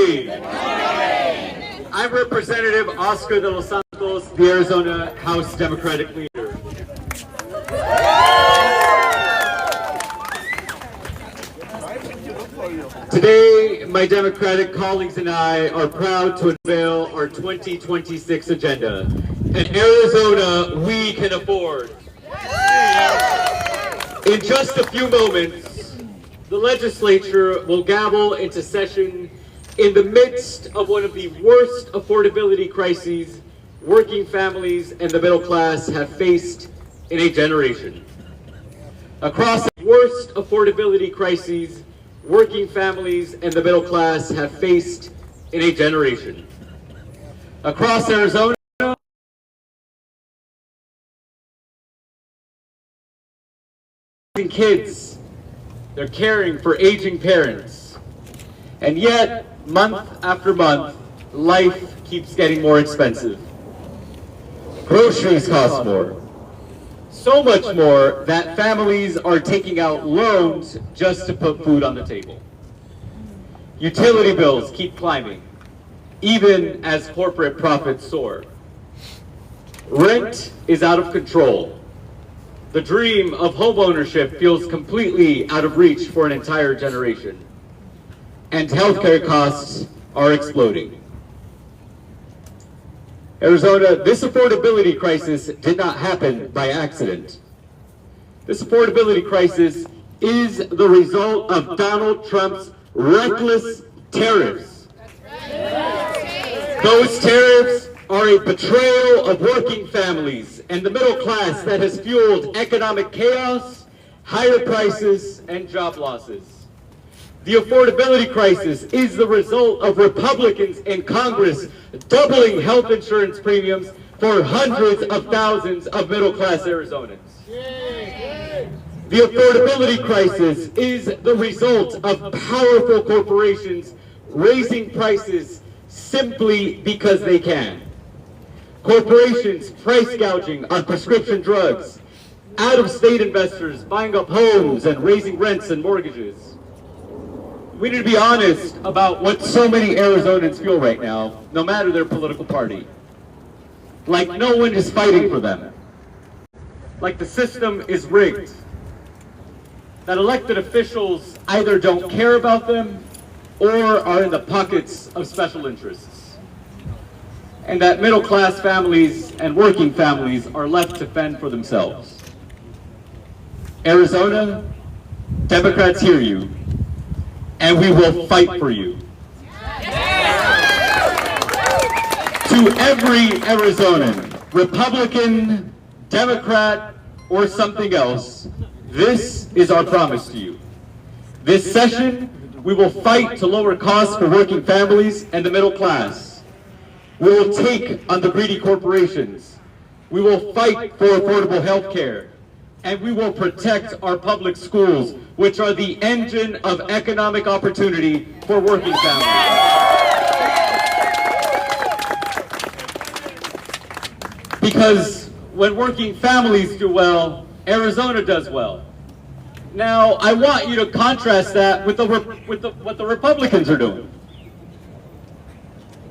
morning. I'm Representative Oscar de los Santos, the Arizona House Democratic leader. Today, my Democratic colleagues and I are proud to unveil our 2026 agenda, an Arizona we can afford. In just a few moments, the legislature will gavel into session in the midst of one of the worst affordability crises working families and the middle class have faced in a generation. Across the worst affordability crises working families and the middle class have faced in a generation. Across Arizona, kids, they're caring for aging parents, and yet month after month life keeps getting more expensive. Groceries cost more, so much more that families are taking out loans just to put food on the table. Utility bills keep climbing, even as corporate profits soar. Rent is out of control. The dream of homeownership feels completely out of reach for an entire generation. And healthcare costs are exploding. Arizona, this affordability crisis did not happen by accident. This affordability crisis is the result of Donald Trump's reckless tariffs. Those tariffs are a betrayal of working families and the middle class that has fueled economic chaos, higher prices, and job losses. The affordability crisis is the result of Republicans in Congress doubling health insurance premiums for hundreds of thousands of middle-class Arizonans. The affordability crisis is the result of powerful corporations raising prices simply because they can. Corporations price gouging on prescription drugs, out-of-state investors buying up homes and raising rents and mortgages. We need to be honest about what so many Arizonans feel right now, no matter their political party. Like no one is fighting for them. Like the system is rigged. That elected officials either don't care about them or are in the pockets of special interests. And that middle-class families and working families are left to fend for themselves. Arizona, Democrats hear you, and we will fight for you. To every Arizonan, Republican, Democrat, or something else, this is our promise to you. This session, we will fight to lower costs for working families and the middle class. We will take on the greedy corporations. We will fight for affordable health care. And we will protect our public schools, which are the engine of economic opportunity for working families. Because when working families do well, Arizona does well. Now, I want you to contrast that with what the Republicans are doing.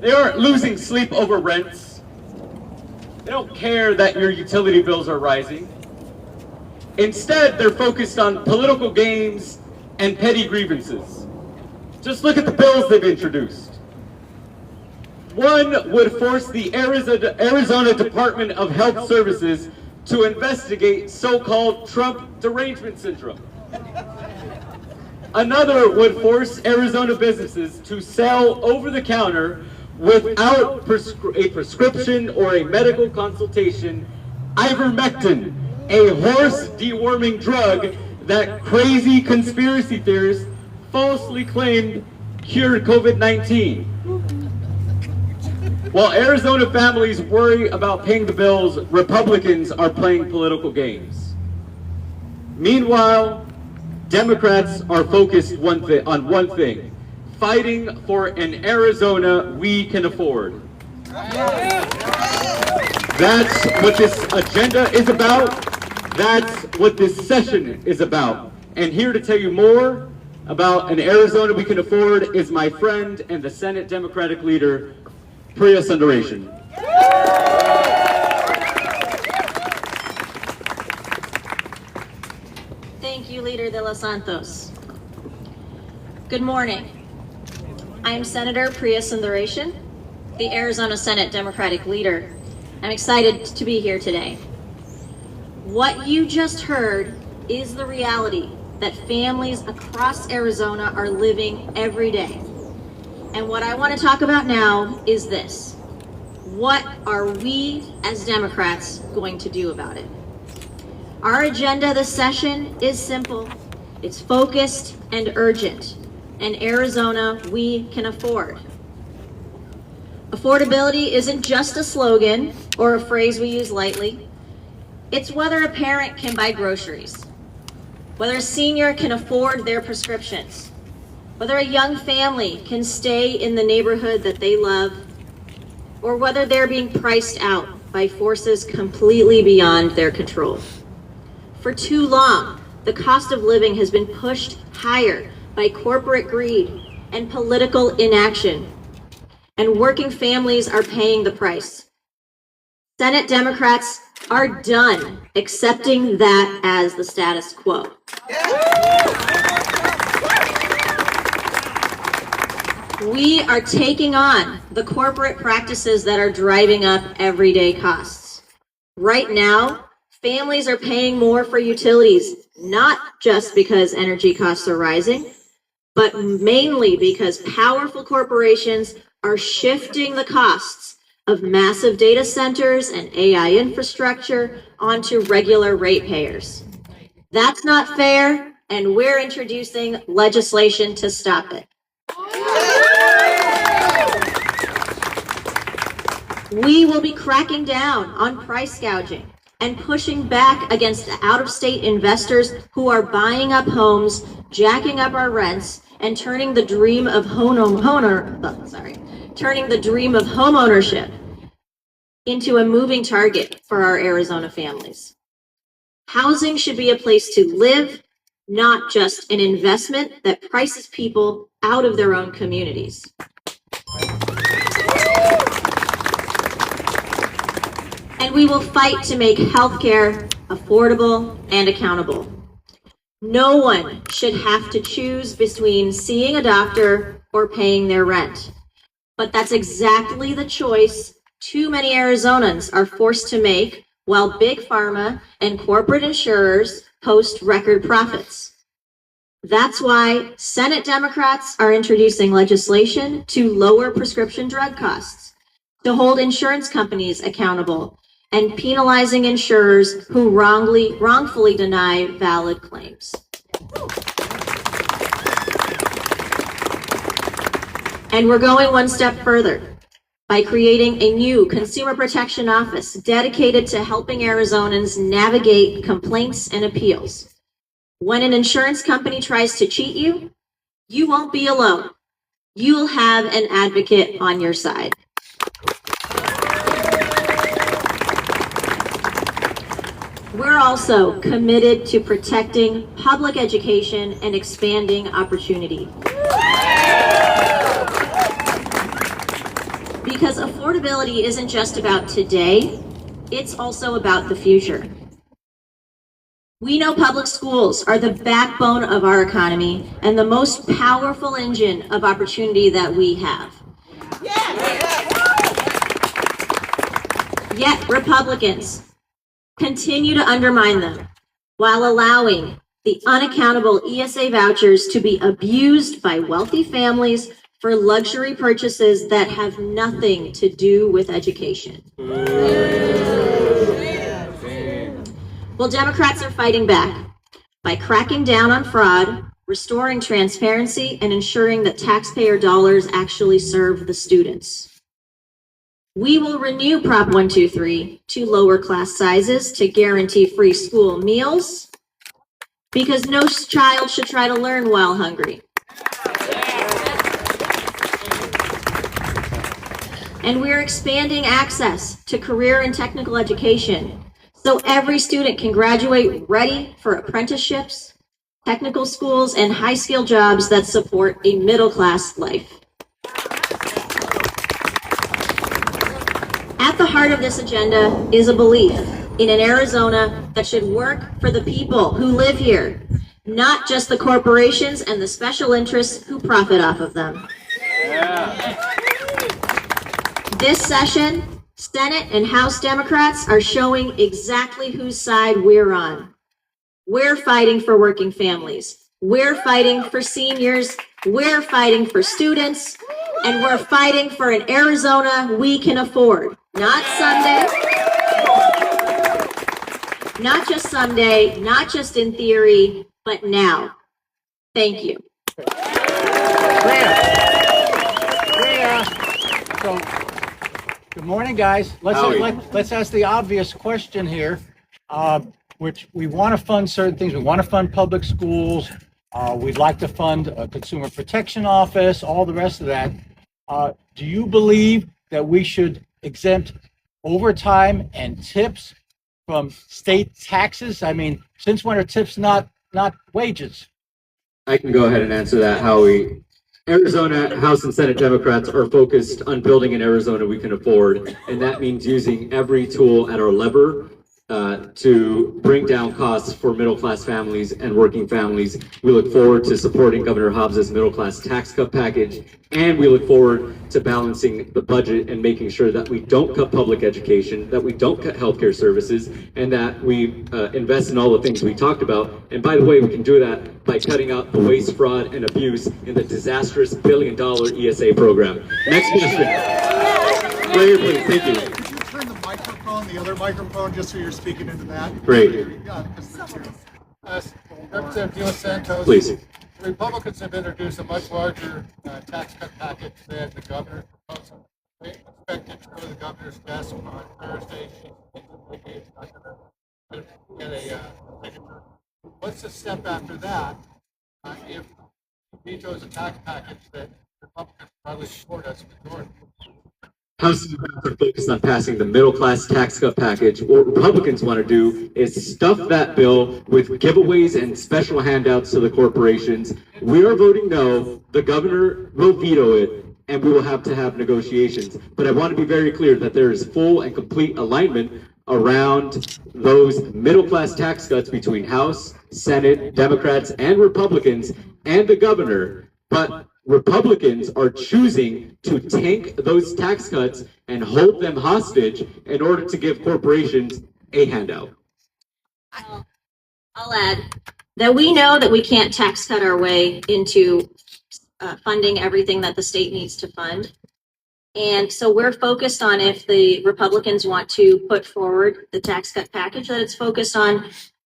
They aren't losing sleep over rents. They don't care that your utility bills are rising. Instead, they're focused on political games and petty grievances. Just look at the bills they've introduced. One would force the Arizona Department of Health Services to investigate so-called Trump derangement syndrome. Another would force Arizona businesses to sell over-the-counter without a prescription or a medical consultation ivermectin, a horse deworming drug that crazy conspiracy theorists falsely claimed cured COVID-19. While Arizona families worry about paying the bills, Republicans are playing political games. Meanwhile, Democrats are focused on one thing, fighting for an Arizona we can afford. That's what this agenda is about. That's what this session is about. And here to tell you more about an Arizona we can afford is my friend and the Senate Democratic leader, Priya Sundaresan. Thank you, Leader De Los Santos. Good morning. I am Senator Priya Sundaresan, the Arizona Senate Democratic leader. I'm excited to be here today. What you just heard is the reality that families across Arizona are living every day. And what I want to talk about now is this. What are we as Democrats going to do about it? Our agenda this session is simple. It's focused and urgent. And Arizona, we can afford. Affordability isn't just a slogan or a phrase we use lightly. It's whether a parent can buy groceries, whether a senior can afford their prescriptions, whether a young family can stay in the neighborhood that they love, or whether they're being priced out by forces completely beyond their control. For too long, the cost of living has been pushed higher by corporate greed and political inaction, and working families are paying the price. Senate Democrats are done accepting that as the status quo. We are taking on the corporate practices that are driving up everyday costs. Right now, families are paying more for utilities, not just because energy costs are rising, but mainly because powerful corporations are shifting the costs of massive data centers and AI infrastructure onto regular ratepayers. That's not fair, and we're introducing legislation to stop it. We will be cracking down on price gouging and pushing back against out-of-state investors who are buying up homes, jacking up our rents, and turning the dream of homeownership into a moving target for our Arizona families. Housing should be a place to live, not just an investment that prices people out of their own communities. And we will fight to make healthcare affordable and accountable. No one should have to choose between seeing a doctor or paying their rent. But that's exactly the choice too many Arizonans are forced to make while big pharma and corporate insurers post record profits. That's why Senate Democrats are introducing legislation to lower prescription drug costs, to hold insurance companies accountable, and penalizing insurers who wrongfully deny valid claims. And we're going one step further by creating a new consumer protection office dedicated to helping Arizonans navigate complaints and appeals. When an insurance company tries to cheat you, you won't be alone. You'll have an advocate on your side. We're also committed to protecting public education and expanding opportunity. Because affordability isn't just about today, it's also about the future. We know public schools are the backbone of our economy and the most powerful engine of opportunity that we have. Yet Republicans continue to undermine them while allowing the unaccountable ESA vouchers to be abused by wealthy families for luxury purchases that have nothing to do with education. Well, Democrats are fighting back by cracking down on fraud, restoring transparency, and ensuring that taxpayer dollars actually serve the students. We will renew Prop 123 to lower class sizes to guarantee free school meals, because no child should try to learn while hungry. And we're expanding access to career and technical education so every student can graduate ready for apprenticeships, technical schools, and high-skilled jobs that support a middle-class life. At the heart of this agenda is a belief in an Arizona that should work for the people who live here, not just the corporations and the special interests who profit off of them. This session, Senate and House Democrats are showing exactly whose side we're on. We're fighting for working families. We're fighting for seniors. We're fighting for students. And we're fighting for an Arizona we can afford. Not someday, not just someday, not just in theory, but now. Thank you. So, good morning, guys. Let's ask the obvious question here, which we want to fund certain things. We want to fund public schools. We'd like to fund a consumer protection office, all the rest of that. Do you believe that we should exempt overtime and tips from state taxes? I mean, since when are tips not wages? I can go ahead and answer that, Howie. Arizona House and Senate Democrats are focused on building an Arizona we can afford, and that means using every tool at our lever to bring down costs for middle-class families and working families. We look forward to supporting Governor Hobbs's middle-class tax cut package, and we look forward to balancing the budget and making sure that we don't cut public education, that we don't cut healthcare services, and that we invest in all the things we talked about. And by the way, we can do that by cutting out the waste, fraud, and abuse in the disastrous billion-dollar ESA program. Next question. Right here, please. Thank you. The other microphone, just so you're speaking into that. Great. Representative De Los Santos. Please. The Republicans have introduced a much larger tax cut package than the governor's proposal. They expect it to go to the governor's desk on Thursday. She's not going to get a signature. What's the step after that if he vetoes a tax package that Republicans probably support as a majority? House Democrats are focused on passing the middle-class tax cut package. What Republicans want to do is stuff that bill with giveaways and special handouts to the corporations. We are voting no. The governor will veto it, and we will have to have negotiations. But I want to be very clear that there is full and complete alignment around those middle-class tax cuts between House, Senate, Democrats, and Republicans, and the governor. But Republicans are choosing to tank those tax cuts and hold them hostage in order to give corporations a handout. I'll add that we know that we can't tax cut our way into funding everything that the state needs to fund. And so we're focused on, if the Republicans want to put forward the tax cut package, that it's focused on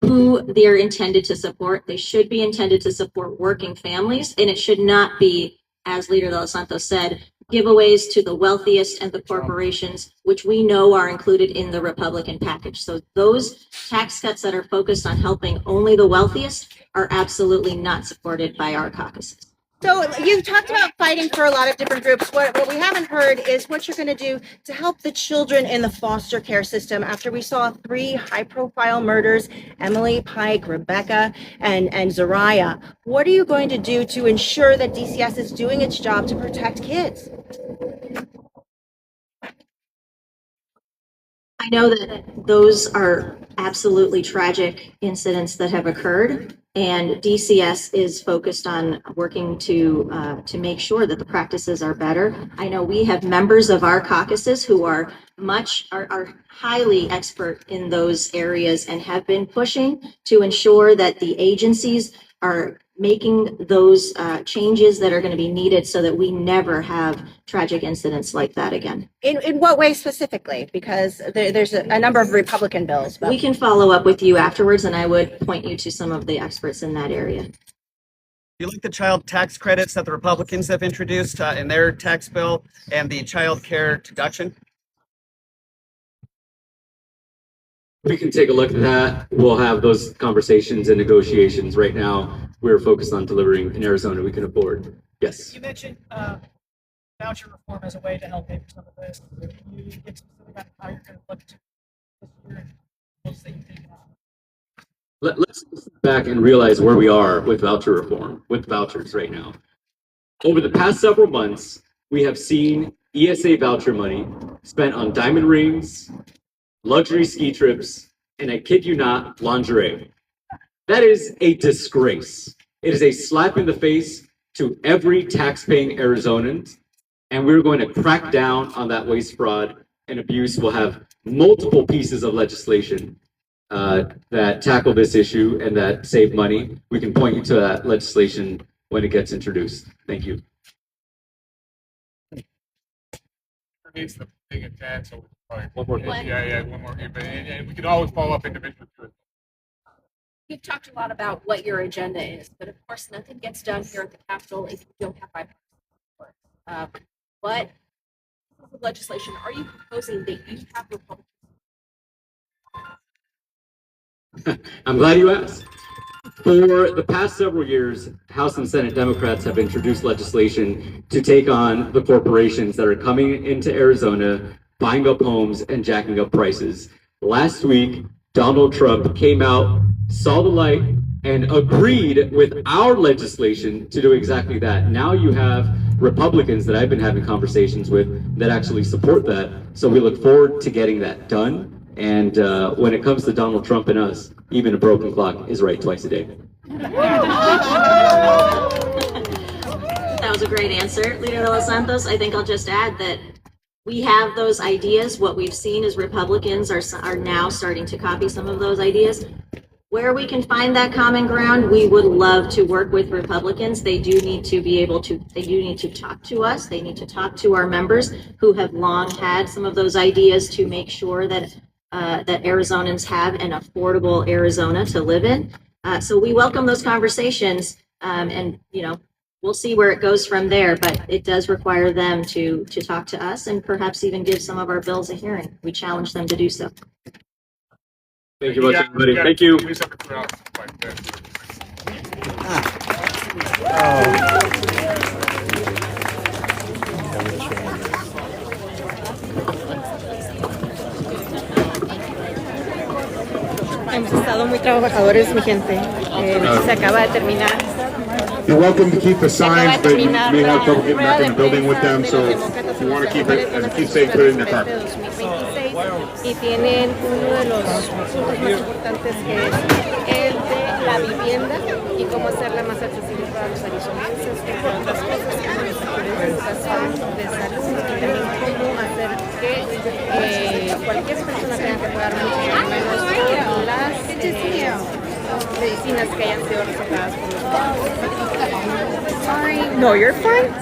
who they're intended to support. They should be intended to support working families, and it should not be, as Leader De Los Santos said, giveaways to the wealthiest and the corporations, which we know are included in the Republican package. So those tax cuts that are focused on helping only the wealthiest are absolutely not supported by our caucuses. So you talked about fighting for a lot of different groups. What we haven't heard is what you're going to do to help the children in the foster care system after we saw 3 high-profile murders, Emily, Pike, Rebecca, and Zariah. What are you going to do to ensure that DCS is doing its job to protect kids? I know that those are absolutely tragic incidents that have occurred, and DCS is focused on working to make sure that the practices are better. I know we have members of our caucuses who are highly expert in those areas and have been pushing to ensure that the agencies are making those changes that are going to be needed so that we never have tragic incidents like that again. In what way specifically? Because there's a number of Republican bills. We can follow up with you afterwards, and I would point you to some of the experts in that area. Do you like the child tax credits that the Republicans have introduced in their tax bill and the child care deduction? We can take a look at that. We'll have those conversations and negotiations. Right now, we're focused on delivering in Arizona we can afford. Yes. You mentioned voucher reform as a way to help pay for some of this. Can you get specific on how you're going to look to this year and those that you think about? let's step back and realize where we are with voucher reform, with vouchers right now. Over the past several months, we have seen ESA voucher money spent on diamond rings, luxury ski trips, and I kid you not, lingerie. That is a disgrace. It is a slap in the face to every tax-paying Arizonan, and we're going to crack down on that waste, fraud, and abuse. We'll have multiple pieces of legislation that tackle this issue and that save money. We can point you to that legislation when it gets introduced. Thank you. Needs to take a chance. So one more. Yeah, one more. And we can always follow up individually. You've talked a lot about what your agenda is, but of course, nothing gets done here at the Capitol if you don't have bipartisan support. What legislation are you proposing that you have Republicans? I'm glad you asked. For the past several years, House and Senate Democrats have introduced legislation to take on the corporations that are coming into Arizona, buying up homes and jacking up prices. Last week, Donald Trump came out, saw the light, and agreed with our legislation to do exactly that. Now you have Republicans that I've been having conversations with that actually support that. So we look forward to getting that done. And when it comes to Donald Trump and us, even a broken clock is right twice a day. That was a great answer, Leader de los Santos. I think I'll just add that we have those ideas. What we've seen is Republicans are now starting to copy some of those ideas. Where we can find that common ground, we would love to work with Republicans. They do need to be able to, they do need to talk to us. They need to talk to our members who have long had some of those ideas to make sure that that Arizonans have an affordable Arizona to live in. So we welcome those conversations, and we'll see where it goes from there. But it does require them to talk to us and perhaps even give some of our bills a hearing. We challenge them to do so. Thank you much, everybody. Thank you. Hemos estado muy trabajadores, mi gente. Se acaba de terminar. You're welcome to keep the signs, but you may have trouble getting back in the building with them, so if you want to keep it and keep safe, put it in your car. Y tienen uno de los puntos más importantes que es el de la vivienda y cómo hacerla más accesible para los arizonenses, entre otras cosas, como de educación, de salud y también cómo hacer que cualquier persona tenga que pagar mucho menos por las medicinas que hayan sido recetadas por los padres. Sorry. No, you're fine.